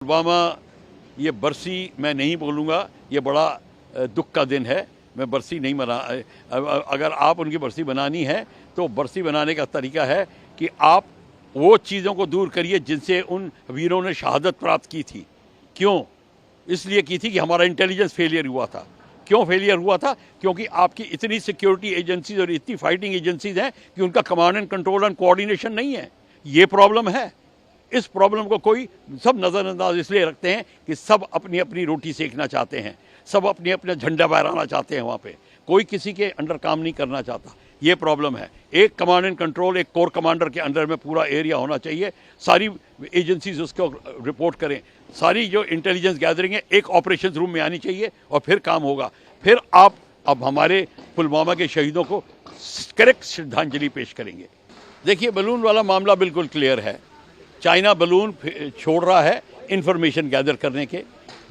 पुलवामा, ये बरसी मैं नहीं बोलूँगा, ये बड़ा दुख का दिन है। मैं बरसी नहीं मना, अगर आप उनकी बरसी बनानी है तो बरसी बनाने का तरीका है कि आप वो चीज़ों को दूर करिए जिनसे उन वीरों ने शहादत प्राप्त की थी। क्यों? इसलिए की थी कि हमारा इंटेलिजेंस फेलियर हुआ था। क्यों फेलियर हुआ था? क्योंकि आपकी इतनी सिक्योरिटी एजेंसीज और इतनी फाइटिंग एजेंसीज हैं कि उनका command and control and coordination नहीं है। ये प्रॉब्लम है। इस प्रॉब्लम को कोई सब नज़रअंदाज इसलिए रखते हैं कि सब अपनी अपनी रोटी सेकना चाहते हैं, सब अपने अपने झंडा फहराना चाहते हैं। वहाँ पे कोई किसी के अंडर काम नहीं करना चाहता। ये प्रॉब्लम है। एक कमांड एंड कंट्रोल, एक कोर कमांडर के अंडर में पूरा एरिया होना चाहिए। सारी एजेंसीज उसको रिपोर्ट करें। सारी जो इंटेलिजेंस गैदरिंग है एक ऑपरेशन रूम में आनी चाहिए और फिर काम होगा। फिर आप अब हमारे पुलवामा के शहीदों को करेक्ट श्रद्धांजलि पेश करेंगे। देखिए, बलून वाला मामला बिल्कुल क्लियर है। चाइना बलून छोड़ रहा है इंफॉर्मेशन गैदर करने के।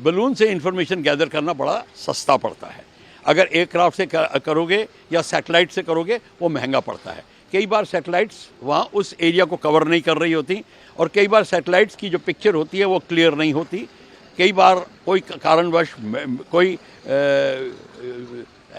बलून से इंफॉर्मेशन गैदर करना बड़ा सस्ता पड़ता है। अगर एयरक्राफ्ट से करोगे या सैटेलाइट से करोगे वो महंगा पड़ता है। कई बार सैटेलाइट्स वहाँ उस एरिया को कवर नहीं कर रही होती और कई बार सैटेलाइट्स की जो पिक्चर होती है वो क्लियर नहीं होती। कई बार कोई कारणवश कोई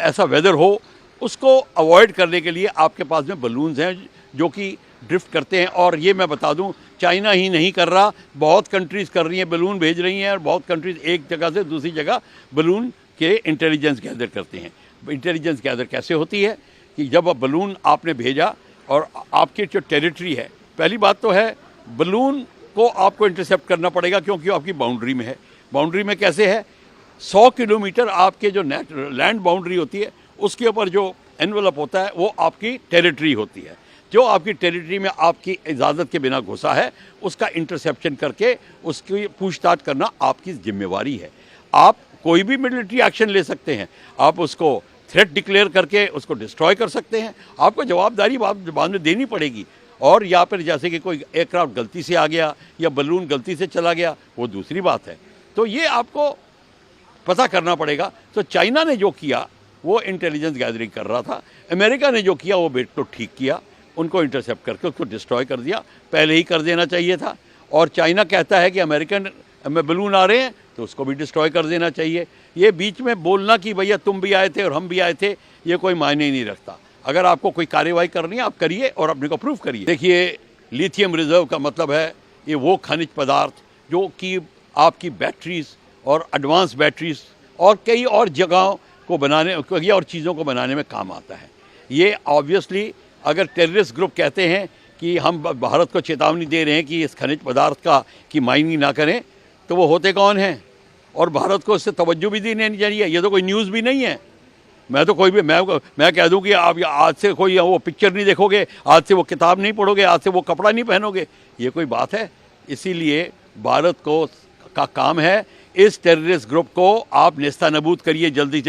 ऐसा वेदर हो, उसको अवॉइड करने के लिए आपके पास में बलून्स हैं जो कि ड्रिफ्ट करते हैं। और ये मैं बता दूं, चाइना ही नहीं कर रहा, बहुत कंट्रीज़ कर रही हैं, बलून भेज रही हैं और बहुत कंट्रीज़ एक जगह से दूसरी जगह बलून के इंटेलिजेंस गैदर करते हैं। इंटेलिजेंस गैदर कैसे होती है कि जब बलून आपने भेजा और आपकी जो टेरिटरी है, पहली बात तो है बलून को आपको इंटरसेप्ट करना पड़ेगा क्योंकि आपकी बाउंड्री में है। बाउंड्री में कैसे है? 100 किलोमीटर आपके जो लैंड बाउंड्री होती है उसके ऊपर जो एनवेलप होता है वो आपकी टेरिटरी होती है। जो आपकी टेरिटरी में आपकी इजाज़त के बिना घुसा है उसका इंटरसेप्शन करके उसकी पूछताछ करना आपकी जिम्मेवारी है। आप कोई भी मिलिट्री एक्शन ले सकते हैं। आप उसको थ्रेट डिक्लेयर करके उसको डिस्ट्रॉय कर सकते हैं। आपको जवाबदारी बाद में देनी पड़ेगी। और या फिर जैसे कि कोई एयरक्राफ्ट गलती से आ गया या बलून गलती से चला गया, वो दूसरी बात है। तो ये आपको पता करना पड़ेगा। तो चाइना ने जो किया वो इंटेलिजेंस गैदरिंग कर रहा था। अमेरिका ने जो किया वो बेट तो ठीक किया, उनको इंटरसेप्ट करके उसको डिस्ट्रॉय कर दिया। पहले ही कर देना चाहिए था। और चाइना कहता है कि अमेरिकन में बलून आ रहे हैं तो उसको भी डिस्ट्रॉय कर देना चाहिए। ये बीच में बोलना कि भैया तुम भी आए थे और हम भी आए थे, ये कोई मायने ही नहीं रखता। अगर आपको कोई कार्रवाई करनी है आप करिए और अपने को प्रूव करिए। देखिए, लिथियम रिजर्व का मतलब है ये वो खनिज पदार्थ जो कि आपकी बैटरीज और एडवांस बैटरीज और कई और जगहों को बनाने, कई और चीज़ों को बनाने में काम आता है। ये ऑब्वियसली अगर टेररिस्ट ग्रुप कहते हैं कि हम भारत को चेतावनी दे रहे हैं कि इस खनिज पदार्थ का की माइनिंग ना करें, तो वो होते कौन हैं? और भारत को इससे तवज्जो भी देनी चाहिए। ये तो कोई न्यूज़ भी नहीं है। मैं तो कोई भी मैं कह दूं कि आप आज से कोई वो पिक्चर नहीं देखोगे, आज से वो किताब नहीं पढ़ोगे, आज से वो कपड़ा नहीं पहनोगे, ये कोई बात है? इसीलिए भारत को का काम है इस टेररिस्ट ग्रुप को आप नेस्तानाबूद करिए। जल्दी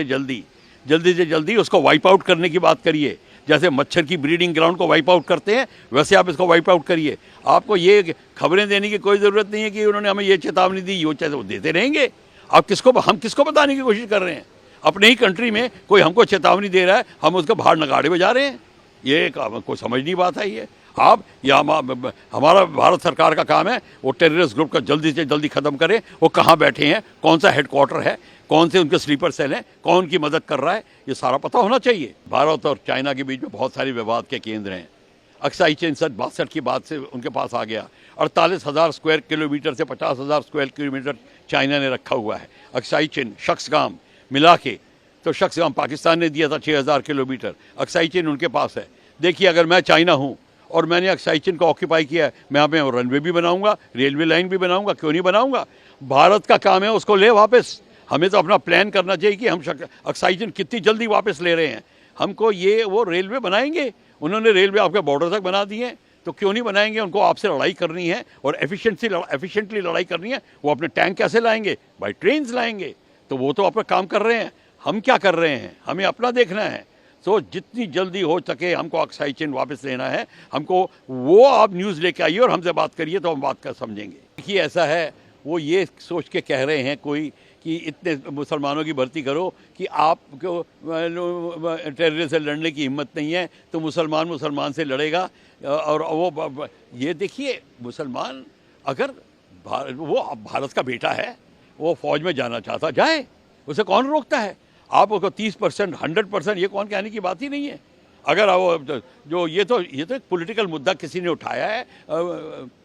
से जल्दी उसको वाइप आउट करने की बात करिए। जैसे मच्छर की ब्रीडिंग ग्राउंड को वाइप आउट करते हैं वैसे आप इसको वाइप आउट करिए। आपको ये खबरें देने की कोई ज़रूरत नहीं है कि उन्होंने हमें ये चेतावनी दी, वो चाहे वो देते रहेंगे। हम किसको बताने की कोशिश कर रहे हैं? अपने ही कंट्री में कोई हमको चेतावनी दे रहा है, हम उसको बाहर नगाड़े बजा रहे हैं। ये कोई समझनी बात है ये? आप या हमारा भारत सरकार का काम है वो टेररिस्ट ग्रुप का जल्दी से जल्दी ख़त्म करें। वो कहाँ बैठे हैं, कौन सा हेडक्वार्टर है, कौन से उनके स्लीपर सेल हैं, कौन उनकी मदद कर रहा है, ये सारा पता होना चाहिए। भारत और चाइना के बीच में बहुत सारे विवाद के केंद्र हैं। अक्साई चीन 62 की बात से उनके पास आ गया। 48,000 स्क्वायर किलोमीटर से 50,000 स्क्वायर किलोमीटर चाइना ने रखा हुआ है। अक्साई चीन शख्सगाम मिला के, तो शख्सगाम पाकिस्तान ने दिया था 6,000 किलोमीटर। अक्साई चीन उनके पास है। देखिए, अगर मैं चाइना हूँ और मैंने अक्साई चीन को ऑक्यूपाई किया है, मैं यहाँ पे रनवे भी बनाऊंगा, रेलवे लाइन भी बनाऊंगा, क्यों नहीं बनाऊंगा? भारत का काम है उसको ले वापस। हमें तो अपना प्लान करना चाहिए कि हम अक्साई चीन कितनी जल्दी वापस ले रहे हैं। हमको ये वो रेलवे बनाएंगे। उन्होंने रेलवे आपके बॉर्डर तक बना दिए, तो क्यों नहीं बनाएंगे? उनको आपसे लड़ाई करनी है और एफिशिएंटली लड़ाई करनी है। वो अपने टैंक कैसे लाएंगे? बाई ट्रेन लाएंगे। तो वो तो अपना काम कर रहे हैं। हम क्या कर रहे हैं? हमें अपना देखना है। तो जितनी जल्दी हो सके हमको अक्साई चीन वापस लेना है। हमको वो आप न्यूज़ लेके आइए और हमसे बात करिए तो हम बात कर समझेंगे। देखिए, ऐसा है, वो ये सोच के कह रहे हैं कोई कि इतने मुसलमानों की भर्ती करो कि आपको टेररिस्ट से लड़ने की हिम्मत नहीं है तो मुसलमान से लड़ेगा। और वो ये देखिए, मुसलमान अगर वो भारत का बेटा है, वो फौज में जाना चाहता जाए, उसे कौन रोकता है? आप उसको 30%, 100% ये कौन कहने की बात ही नहीं है। अगर वो जो ये तो एक पॉलिटिकल मुद्दा किसी ने उठाया है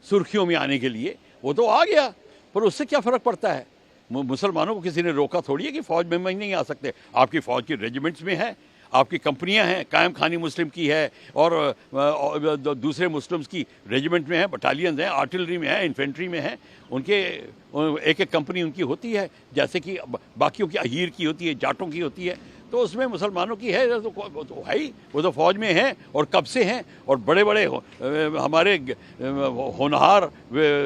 सुर्खियों में आने के लिए, वो तो आ गया, पर उससे क्या फ़र्क पड़ता है? मुसलमानों को किसी ने रोका थोड़ी है कि फ़ौज में नहीं आ सकते। आपकी फ़ौज की रेजिमेंट्स में है, आपकी कंपनियां हैं, कायम खानी मुस्लिम की है और दूसरे मुस्लिम्स की रेजिमेंट में है, बटालियंस हैं, आर्टिलरी में है, इन्फेंट्री में है, उनके एक एक कंपनी उनकी होती है, जैसे कि बाकियों की अहीर की होती है, जाटों की होती है। तो उसमें मुसलमानों की है तो है ही, वो तो फौज में हैं और कब से हैं, और बड़े बड़े हमारे होनहार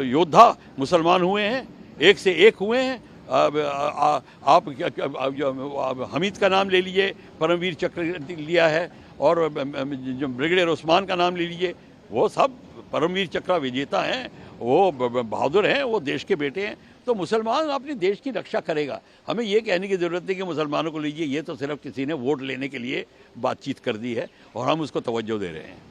योद्धा मुसलमान हुए हैं, एक से एक हुए हैं। आप हमीद का नाम ले लीजिए, परमवीर चक्र लिया है, और जो ब्रिगेडियर उस्मान का नाम ले लीजिए, वो सब परमवीर चक्र विजेता हैं, वो बहादुर हैं, वो देश के बेटे हैं। तो मुसलमान अपने देश की रक्षा करेगा। हमें ये कहने की ज़रूरत नहीं कि मुसलमानों को लीजिए, ये तो सिर्फ किसी ने वोट लेने के लिए बातचीत कर दी है और हम उसको तवज्जो दे रहे हैं।